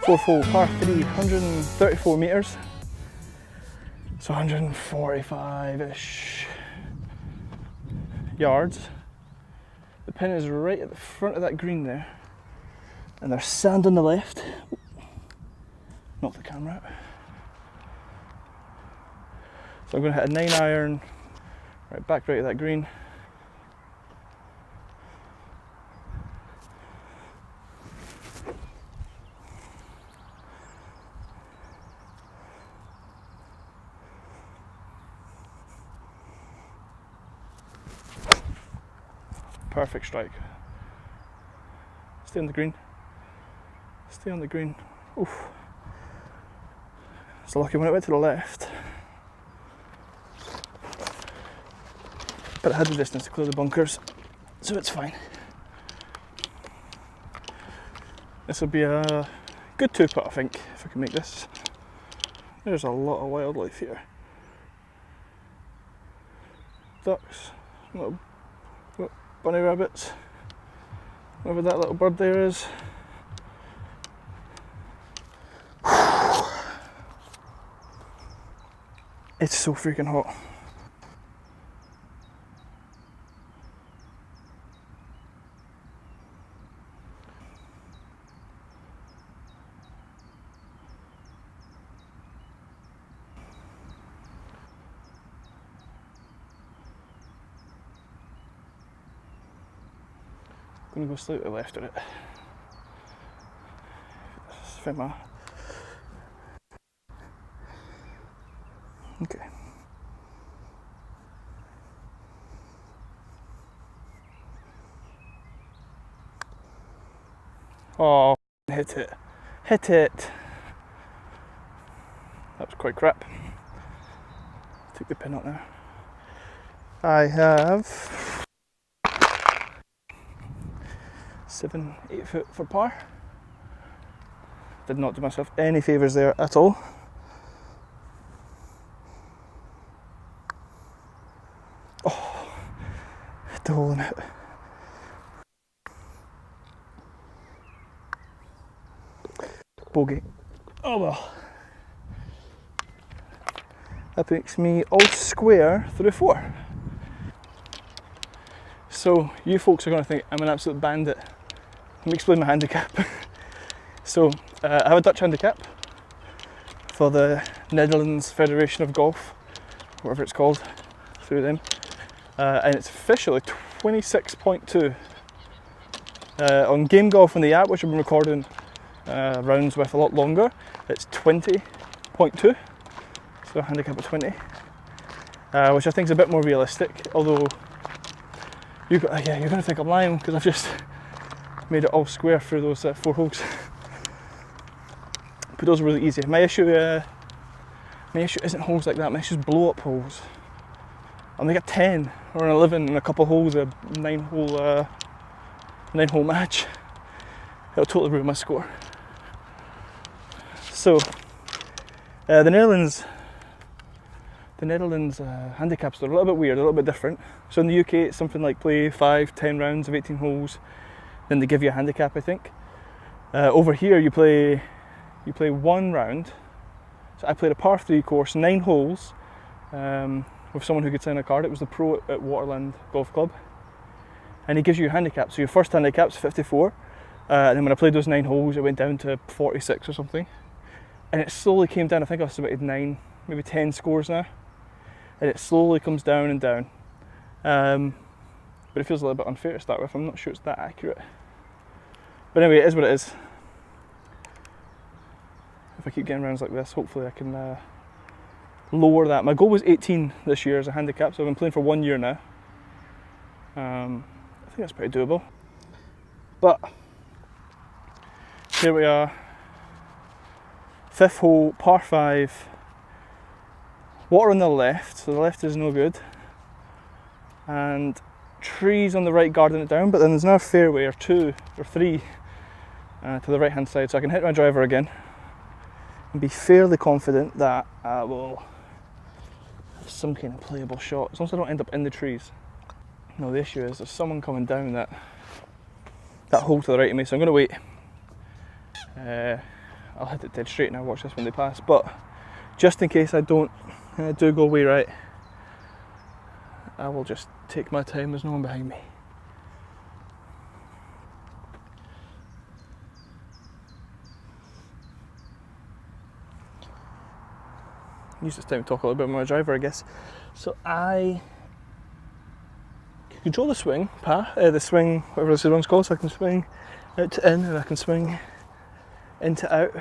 Fourth hole, par 3, 134 metres. So 145-ish yards. The pin is right at the front of that green there. And there's sand on the left. Knock the camera out. So I'm going to hit a 9-iron, right back right at that green. Perfect strike. Stay on the green. Stay on the green. Oof. It's lucky when it went to the left. But it had the distance to clear the bunkers, so it's fine. This will be a good 2-putt, I think, if I can make this. There's a lot of wildlife here. Ducks, little bunny rabbits, whatever that little bird there is. It's so freaking hot. I'm going to go slightly left of it. Okay. Oh, hit it. Hit it. That was quite crap. Take the pin out now. I have 7-8 foot for par. Did not do myself any favours there at all. Oh, hit the hole in it. Bogey. Oh well. That makes me all square through 4. So you folks are going to think I'm an absolute bandit. Let me explain my handicap. So I have a Dutch handicap for the Netherlands Federation of Golf, whatever it's called, through them, and it's officially 26.2. On Game Golf on the app, which I've been recording rounds with a lot longer, it's 20.2, so a handicap of 20, which I think is a bit more realistic, although you're going to think I'm lying because I've just made it all square through those 4 holes. But those are really easy. My issue isn't holes like that, my issue is blow up holes. I'll make a 10 or an 11 in a couple of holes, a 9-hole match. It'll totally ruin my score. So the Netherlands handicaps are a little bit weird, a little bit different. So in the UK it's something like play 5-10 rounds of 18 holes, then they give you a handicap, I think. Over here you play 1 round. So I played a par 3 course, 9 holes, with someone who could sign a card. It was the pro at Waterland Golf Club, and he gives you a handicap. So your first handicap's 54, and then when I played those 9 holes it went down to 46 or something, and it slowly came down. I think I've submitted 9, maybe 10 scores now, and it slowly comes down and down. But it feels a little bit unfair to start with. I'm not sure it's that accurate, but anyway, it is what it is. If I keep getting rounds like this, hopefully I can lower that. My goal was 18 this year as a handicap, so I've been playing for 1 year now. I think that's pretty doable. But here we are, 5th hole, par 5, water on the left, so the left is no good, and trees on the right guarding it down, but then there's now a fairway or 2 or 3 to the right hand side, so I can hit my driver again and be fairly confident that I will have some kind of playable shot, as long as I don't end up in the trees. No, the issue is there's someone coming down that hole to the right of me, so I'm going to wait. I'll hit it dead straight and I'll watch this when they pass. But just in case I don't do go away right, I will just take my time. There's no one behind me. Use this time to talk a little bit about my driver, I guess. So I can control the swing, the swing, whatever this one's called. So I can swing out to in and I can swing in to out.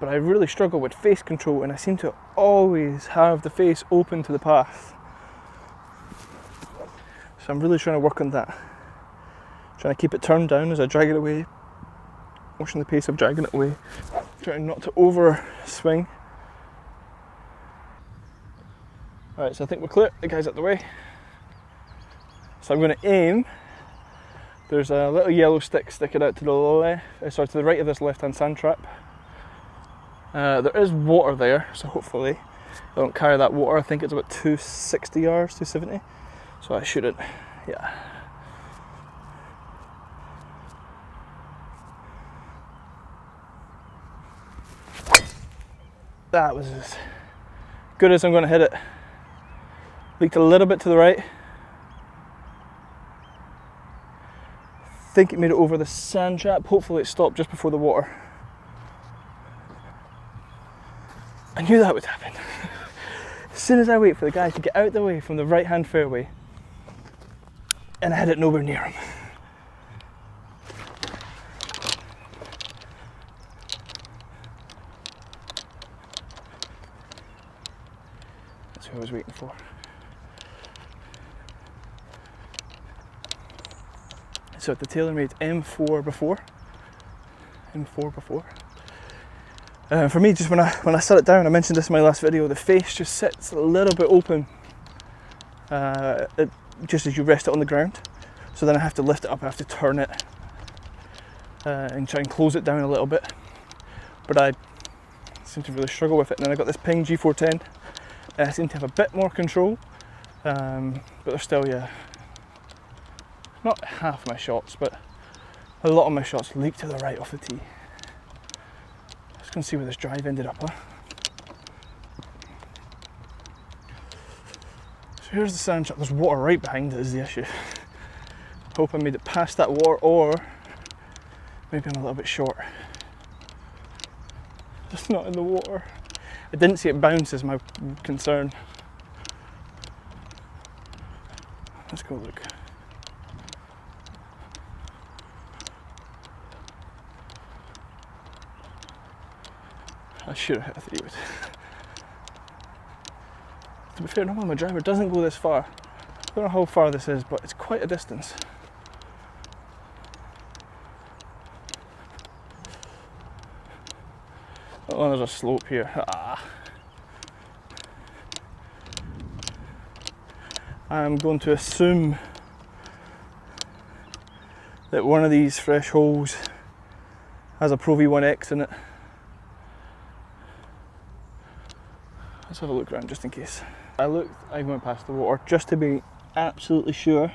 But I really struggle with face control, and I seem to always have the face open to the path. So I'm really trying to work on that. Trying to keep it turned down as I drag it away. Watching the pace of dragging it away. Trying not to over swing. Alright, so I think we're clear. The guy's out the way. So I'm going to aim. There's a little yellow stick sticking out to the left, to the right of this left-hand sand trap. There is water there, so hopefully I don't carry that water. I think it's about 260 yards, 270. So I shouldn't, yeah. That was as good as I'm going to hit it. Leaked a little bit to the right. I think it made it over the sand trap. Hopefully it stopped just before the water. I knew that would happen. As soon as I wait for the guy to get out the way from the right hand fairway, and I hit it nowhere near him. That's who I was waiting for. So at the TaylorMade M4 before. For me, just when I set it down, I mentioned this in my last video, the face just sits a little bit open just as you rest it on the ground. So then I have to lift it up, I have to turn it and try and close it down a little bit. But I seem to really struggle with it. And then I got this Ping G410 and I seem to have a bit more control, but they're still, yeah, not half my shots, but a lot of my shots leak to the right off the tee. Let's go and see where this drive ended up, huh? So here's the sand trap. There's water right behind it is the issue. Hope I made it past that water, or maybe I'm a little bit short. Just not in the water. I didn't see it bounce is my concern. Let's go look. I should have hit a 3-wood. To be fair, normally my driver doesn't go this far. I don't know how far this is, but it's quite a distance. Oh, there's a slope here. I'm going to assume that one of these fresh holes has a Pro V1X in it. Let's have a look around just in case. I went past the water just to be absolutely sure.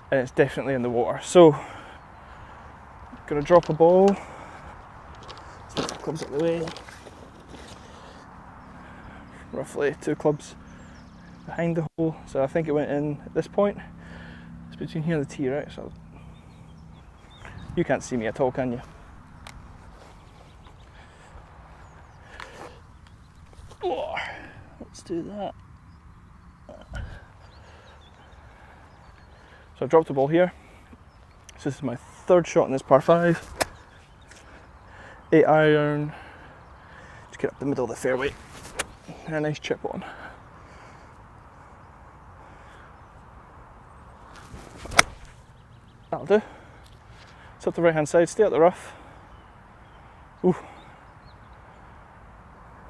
And it's definitely in the water. So, gonna drop a ball. Stick the clubs out the way. Roughly 2 clubs behind the hole. So I think it went in at this point. It's between here and the tee, right? So you can't see me at all, can you? Oh, let's do that. So I dropped the ball here. So this is my 3rd shot in this par 5. 8 iron. Just get up the middle of the fairway. And a nice chip on. That'll do. It's up the right hand side, stay out the rough. Ooh.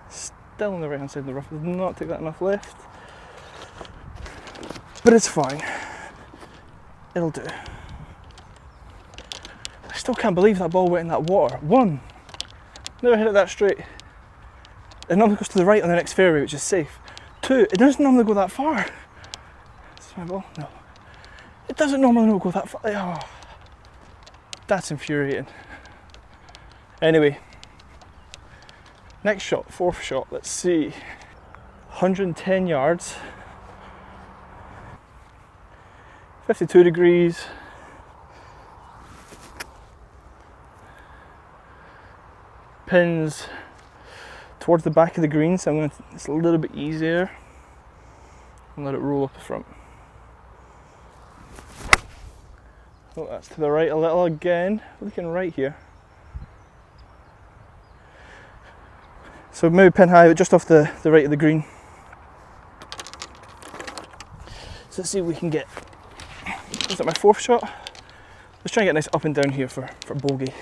Still on the right hand side of the rough, did not take that enough left. But it's fine. It'll do. I still can't believe that ball went in that water. 1, never hit it that straight. It normally goes to the right on the next fairway, which is safe. 2, it doesn't normally go that far. Is this my ball? No. It doesn't normally go that far. Oh. That's infuriating. Anyway, next shot, fourth shot, let's see. 110 yards, 52 degrees. Pins towards the back of the green, so I'm going to, it's a little bit easier, and let it roll up the front. Oh, that's to the right a little again, looking right here. So maybe pin high, but just off the right of the green. So let's see if we can get, is that my fourth shot? Let's try and get nice up and down here for bogey.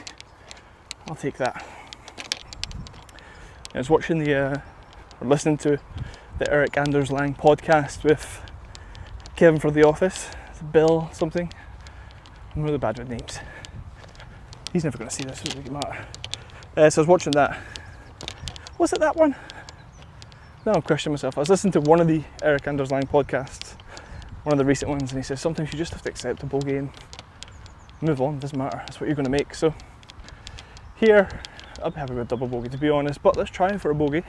I'll take that. I was watching or listening to the Eric Anders Lang podcast with Kevin for The Office, Bill something. I'm really bad with names. He's never going to see this, so it doesn't matter. So I was watching that. Was it that one? No, I'm questioning myself. I was listening to one of the Eric Anders Lang podcasts, one of the recent ones, and he says sometimes you just have to accept a bogey and move on, doesn't matter, that's what you're going to make. So here, I'll be happy with a double bogey to be honest, but let's try for a bogey.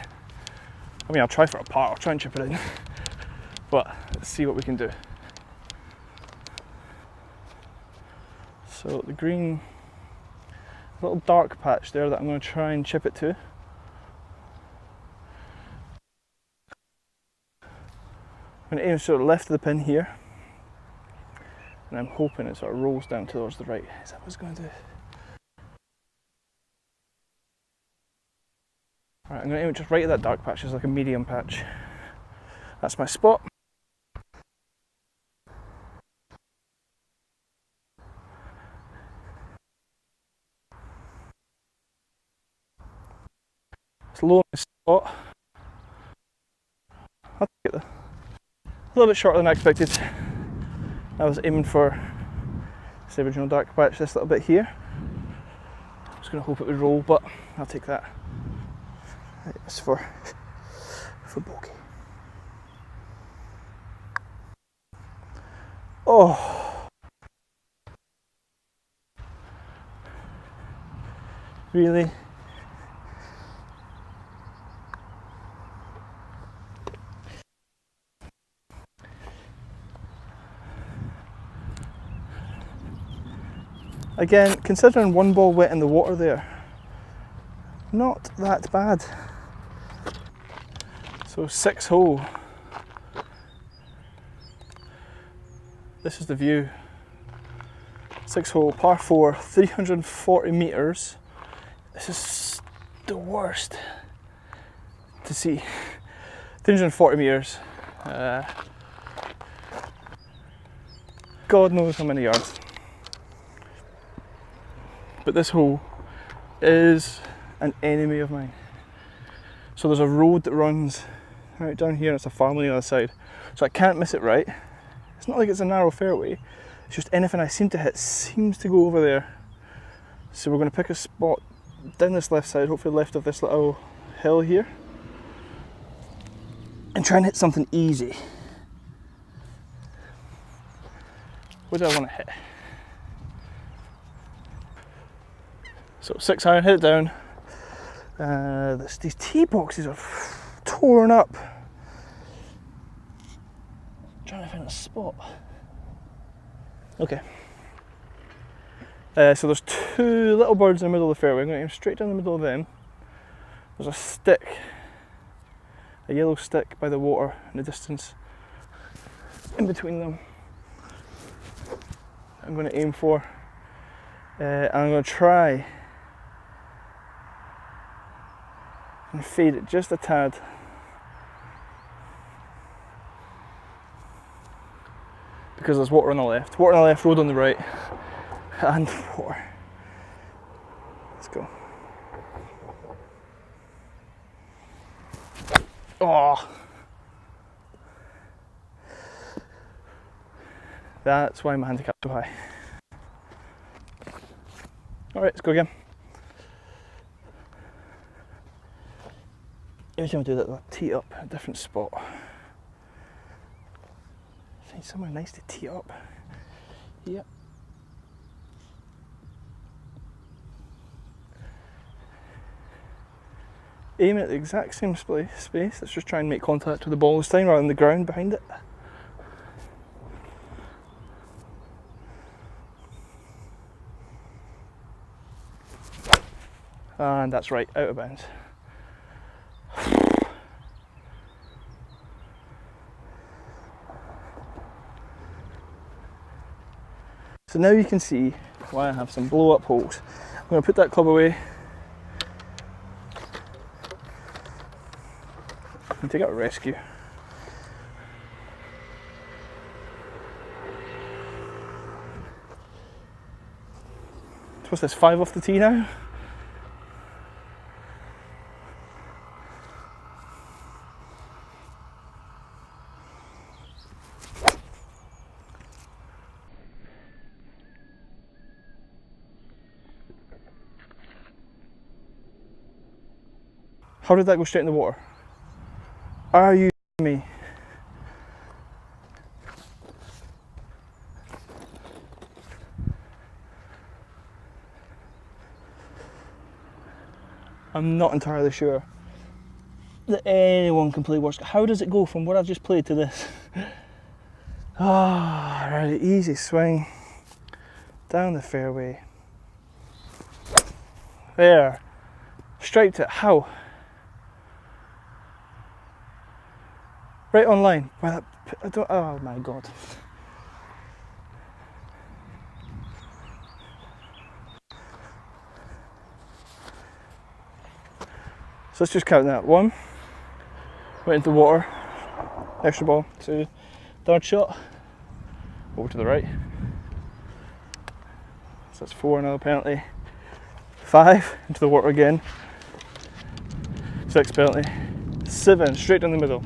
I mean, I'll try for a par, I'll try and chip it in, but let's see what we can do. So the green, a little dark patch there that I'm going to try and chip it to. I'm going to aim sort of left of the pin here, and I'm hoping it sort of rolls down towards the right. Is that what it's going to do? Alright, I'm going to aim it just right at that dark patch, it's like a medium patch. That's my spot. It's low on my spot. I'll take it though. A little bit shorter than I expected. I was aiming for the original dark patch, this little bit here. I was going to hope it would roll, but I'll take that. It's for bogey. Oh, really? Again, considering one ball wet in the water there, not that bad. So 6 hole. This is the view. 6 hole, par 4, 340 metres. This is the worst to see. 340 metres. God knows how many yards. But this hole is an enemy of mine. So there's a road that runs right down here and it's a farm on the other side. So I can't miss it right. It's not like it's a narrow fairway. It's just anything I seem to hit seems to go over there. So we're going to pick a spot down this left side, hopefully left of this little hill here. And try and hit something easy. What do I want to hit? So 6 iron, hit it down. These tee boxes are torn up. I'm trying to find a spot. Okay. So there's 2 little birds in the middle of the fairway. I'm going to aim straight down the middle of them. There's a stick, a yellow stick by the water in the distance. In between them, I'm going to aim for. And I'm going to try and fade it just a tad. Because there's water on the left, road on the right, and water. Let's go. Oh, that's why my handicap's so high. All right, let's go again. Every time I do that, I'll tee up a different spot. Find somewhere nice to tee up. Yep. aiming at the exact same space. Let's just try and make contact with the ball this time rather than the ground behind it. And that's right, out of bounds. So now you can see why I have some blow up holes. I'm going to put that club away and take out a rescue. What's this, 5 off the tee now? How did that go straight in the water? Are you me? I'm not entirely sure that anyone can play worse. How does it go from what I've just played to this? Ah, right, easy swing down the fairway. There, striped it. How? Right on line. Well, I don't. Oh my god. So let's just count that. 1, went into the water, extra ball. 2, third shot, over to the right. So that's 4, another penalty. 5, into the water again. 6, penalty. 7, straight down the middle.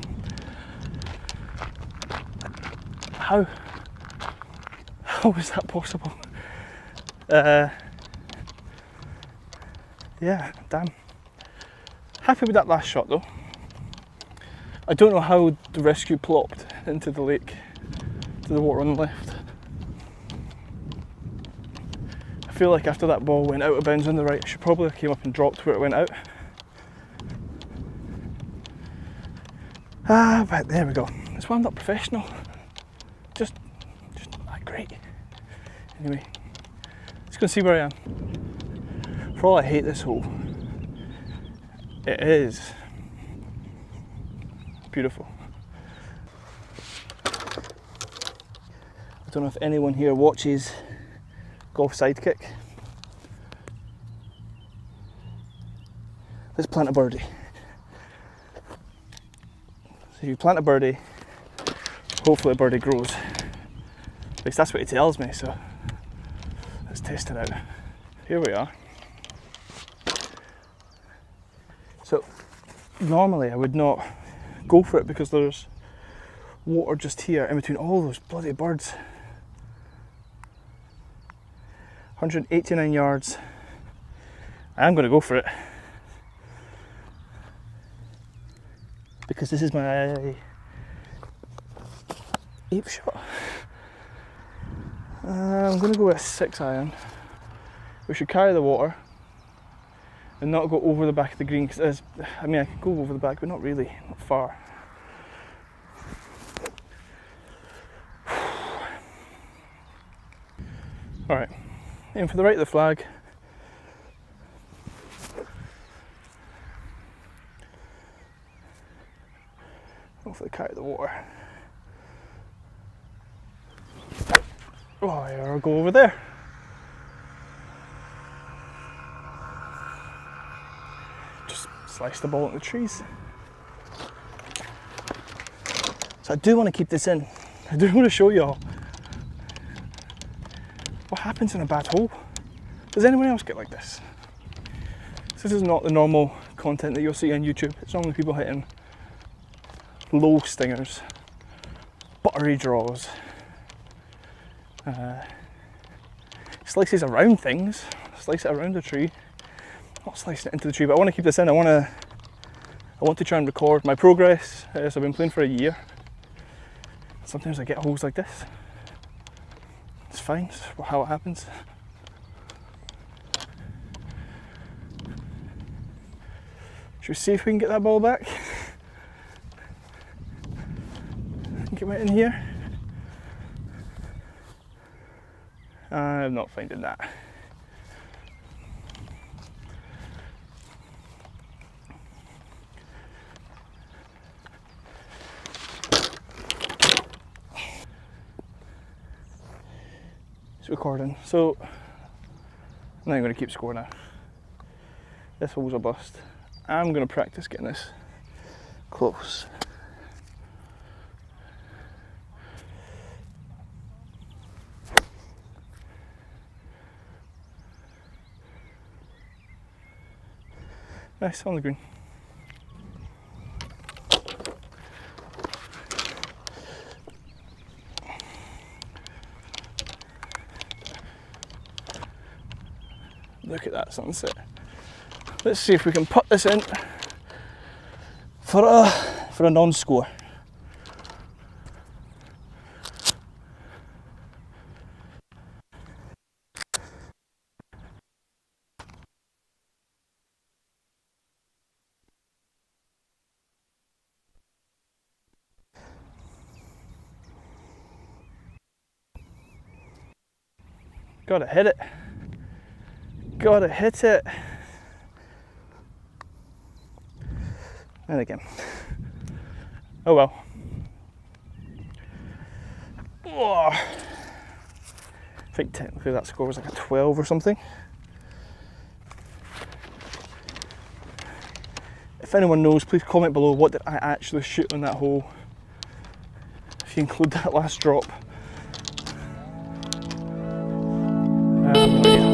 How is that possible? Yeah, damn. Happy with that last shot though. I don't know how the rescue plopped into the lake, to the water on the left. I feel like after that ball went out of bounds on the right, I should probably have came up and dropped where it went out. But there we go. That's why I'm not professional. Just not great. Anyway, let's go and see where I am. For all I hate this hole, it is beautiful. I don't know if anyone here watches Golf Sidekick. Let's plant a birdie. So if you plant a birdie, hopefully a birdie grows. At least that's what it tells me, so let's test it out. Here we are. So normally I would not go for it because there's water just here in between all those bloody birds. 189 yards. I'm going to go for it because this is my 8th shot. I'm going to go with a 6 iron. We should carry the water and not go over the back of the green, because I mean I can go over the back but not really, not far. Alright, aim for the right of the flag. Hopefully carry the water. Oh yeah, I'll go over there. Just slice the ball into the trees. So I do want to keep this in. I do want to show you all what happens in a bad hole. Does anyone else get like this? This is not the normal content that you'll see on YouTube. It's normally people hitting low stingers, buttery draws, slices around things, slice it around the tree, not slicing it into the tree, but I want to keep this in. I want to try and record my progress. So I've been playing for a year. Sometimes I get holes like this. It's fine, it's how it happens. Should we see if we can get that ball back? I think it went in here. I'm not finding that. It's recording, so I'm not going to keep score now. This hole's a bust. I'm going to practice getting this close. Nice, on the green. Look at that sunset. Let's see if we can put this in for a non-score. Gotta hit it. Gotta hit it. And again. Oh well. Oh. I think technically that score was like a 12 or something. If anyone knows, please comment below what did I actually shoot on that hole. If you include that last drop. No idea.